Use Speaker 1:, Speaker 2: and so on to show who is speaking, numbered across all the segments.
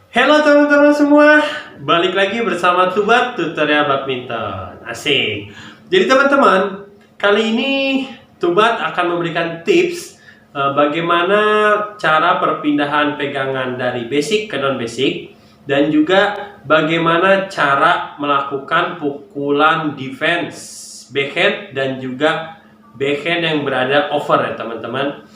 Speaker 1: Halo teman-teman semua, balik lagi bersama Tubat Tutorial Badminton. Asik. Jadi teman-teman, kali ini Tubat akan memberikan tips bagaimana cara perpindahan pegangan dari basic ke non-basic, dan juga bagaimana cara melakukan pukulan defense backhand dan juga backhand yang berada over ya teman-teman.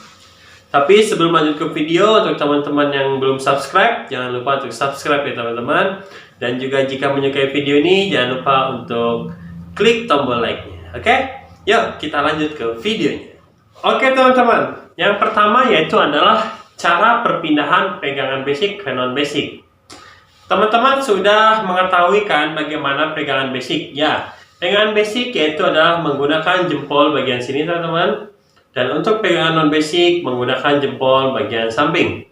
Speaker 1: Tapi sebelum lanjut ke video, untuk teman-teman yang belum subscribe, jangan lupa untuk subscribe ya teman-teman. Dan juga jika menyukai video ini, jangan lupa untuk klik tombol like-nya. Oke? Yuk kita lanjut ke videonya. Oke teman-teman, yang pertama yaitu adalah cara perpindahan pegangan basic ke non-basic. Teman-teman sudah mengetahui kan bagaimana pegangan basic? Ya, pegangan basic yaitu adalah menggunakan jempol bagian sini teman-teman. Dan untuk pegangan non-basic menggunakan jempol bagian samping.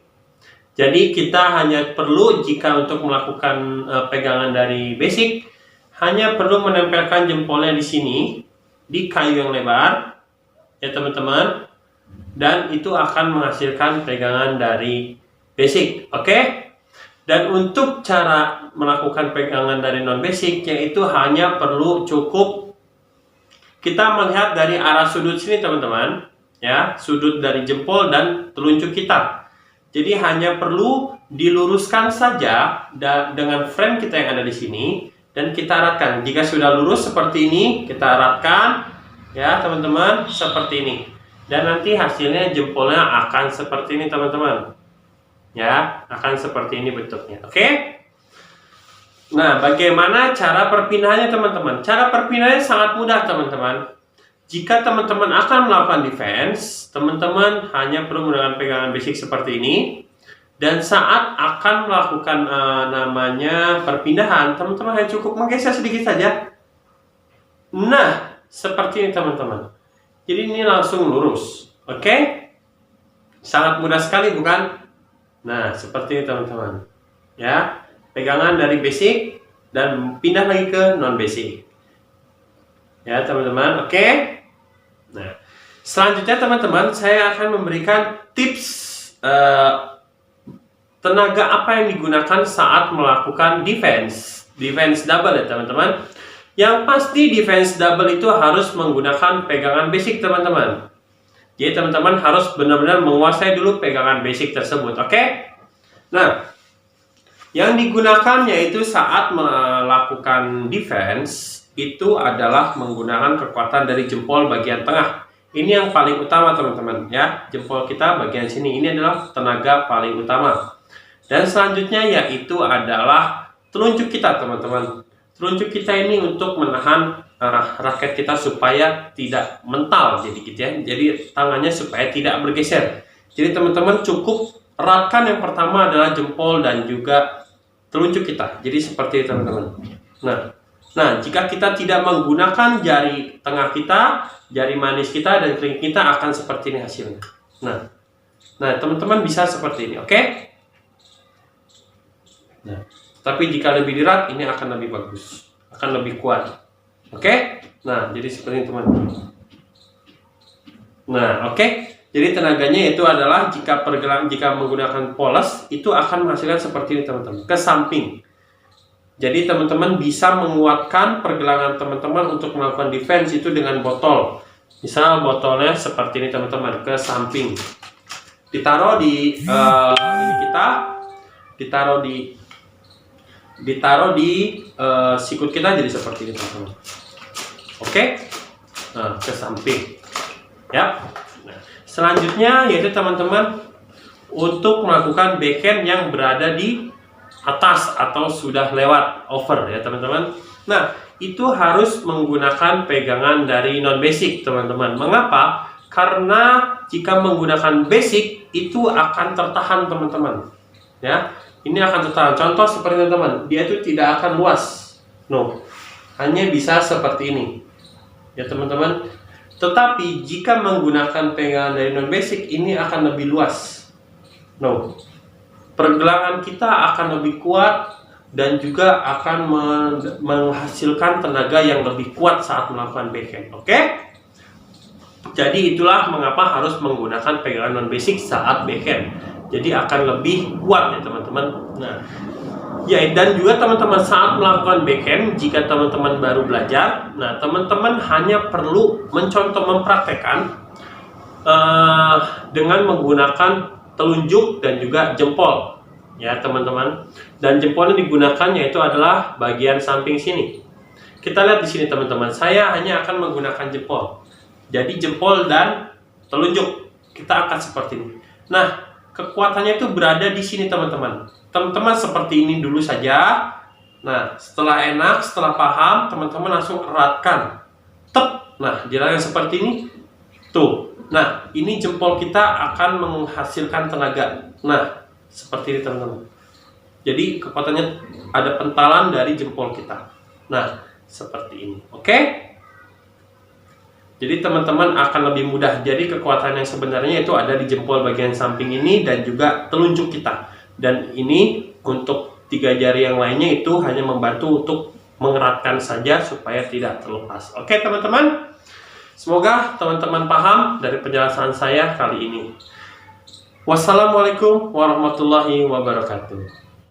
Speaker 1: Jadi kita hanya perlu jika untuk melakukan pegangan dari basic, hanya perlu menempelkan jempolnya di sini, di kayu yang lebar, ya teman-teman. Dan itu akan menghasilkan pegangan dari basic, oke? Dan untuk cara melakukan pegangan dari non-basic, yaitu hanya perlu cukup kita melihat dari arah sudut sini teman-teman. Ya, sudut dari jempol dan telunjuk kita. Jadi hanya perlu diluruskan saja dengan frame kita yang ada di sini dan kita eratkan. Jika sudah lurus seperti ini, kita eratkan ya teman-teman seperti ini. Dan nanti hasilnya jempolnya akan seperti ini teman-teman. Ya, akan seperti ini bentuknya. Oke? Nah, bagaimana cara perpindahannya teman-teman? Cara perpindahannya sangat mudah teman-teman. Jika teman-teman akan melakukan defense, teman-teman hanya perlu menggunakan pegangan basic seperti ini. Dan saat akan melakukan namanya perpindahan, teman-teman hanya cukup menggeser sedikit saja. Nah, seperti ini teman-teman. Jadi ini langsung lurus. Oke? Sangat mudah sekali bukan? Nah, seperti ini teman-teman. Ya, pegangan dari basic dan pindah lagi ke non-basic. Ya teman-teman, oke? Nah, selanjutnya teman-teman, saya akan memberikan tips tenaga apa yang digunakan saat melakukan defense double ya teman-teman. Yang pasti defense double itu harus menggunakan pegangan basic teman-teman. Jadi teman-teman harus benar-benar menguasai dulu pegangan basic tersebut, oke? Nah, yang digunakan yaitu saat melakukan defense itu adalah menggunakan kekuatan dari jempol bagian tengah. Ini yang paling utama teman-teman ya. Jempol kita bagian sini ini adalah tenaga paling utama. Dan selanjutnya yaitu adalah telunjuk kita teman-teman. Telunjuk kita ini untuk menahan raket kita supaya tidak mental jadi gitu ya. Jadi tangannya supaya tidak bergeser. Jadi teman-teman cukup eratkan yang pertama adalah jempol dan juga telunjuk kita. Jadi seperti itu teman-teman. Nah, jika kita tidak menggunakan jari tengah kita, jari manis kita, dan kelingking kita akan seperti ini hasilnya. Nah, teman-teman bisa seperti ini, oke? Nah, tapi jika lebih erat, ini akan lebih bagus, akan lebih kuat, oke? Nah, jadi seperti ini teman-teman. Nah, oke? Jadi tenaganya itu adalah jika menggunakan poles, itu akan menghasilkan seperti ini teman-teman, ke samping. Jadi teman-teman bisa menguatkan pergelangan teman-teman untuk melakukan defense itu dengan botol. Misal botolnya seperti ini teman-teman, ke samping. Ditaruh di ini kita, ditaruh di sikut kita jadi seperti ini teman-teman. Oke? Nah, ke samping. Ya. Nah, selanjutnya yaitu teman-teman untuk melakukan backhand yang berada di atas atau sudah lewat over ya teman-teman. Nah, itu harus menggunakan pegangan dari non-basic teman-teman. Mengapa? Karena jika menggunakan basic itu akan tertahan teman-teman. Ya, ini akan tertahan. Contoh seperti teman-teman, dia itu tidak akan luas. No, hanya bisa seperti ini. Ya teman-teman. Tetapi jika menggunakan pegangan dari non-basic ini akan lebih luas. No. Pergelangan kita akan lebih kuat dan juga akan menghasilkan tenaga yang lebih kuat saat melakukan backhand. Oke? Jadi itulah mengapa harus menggunakan pegangan non-basic saat backhand. jadi akan lebih kuat ya teman-teman. Nah, ya, dan juga teman-teman saat melakukan backhand, jika teman-teman baru belajar, nah teman-teman hanya perlu mencontoh mempraktekkan dengan menggunakan telunjuk dan juga jempol ya teman-teman. Dan jempolnya digunakan yaitu adalah bagian samping sini. Kita lihat di sini teman-teman, saya hanya akan menggunakan jempol. Jadi jempol dan telunjuk kita akan seperti ini. Nah, kekuatannya itu berada di sini teman-teman. Teman-teman seperti ini dulu saja. Nah, setelah enak, setelah paham, teman-teman langsung eratkan. Tep. Nah, jalan yang seperti ini. Tuh. Nah, ini jempol kita akan menghasilkan tenaga. Nah, seperti ini teman-teman. Jadi kekuatannya ada pentalan dari jempol kita. Nah, seperti ini. Oke? Jadi teman-teman akan lebih mudah. Jadi kekuatan yang sebenarnya itu ada di jempol bagian samping ini dan juga telunjuk kita. Dan ini untuk 3 jari yang lainnya itu hanya membantu untuk mengeratkan saja supaya tidak terlepas. Oke teman-teman? Semoga teman-teman paham dari penjelasan saya kali ini. Wassalamualaikum warahmatullahi wabarakatuh.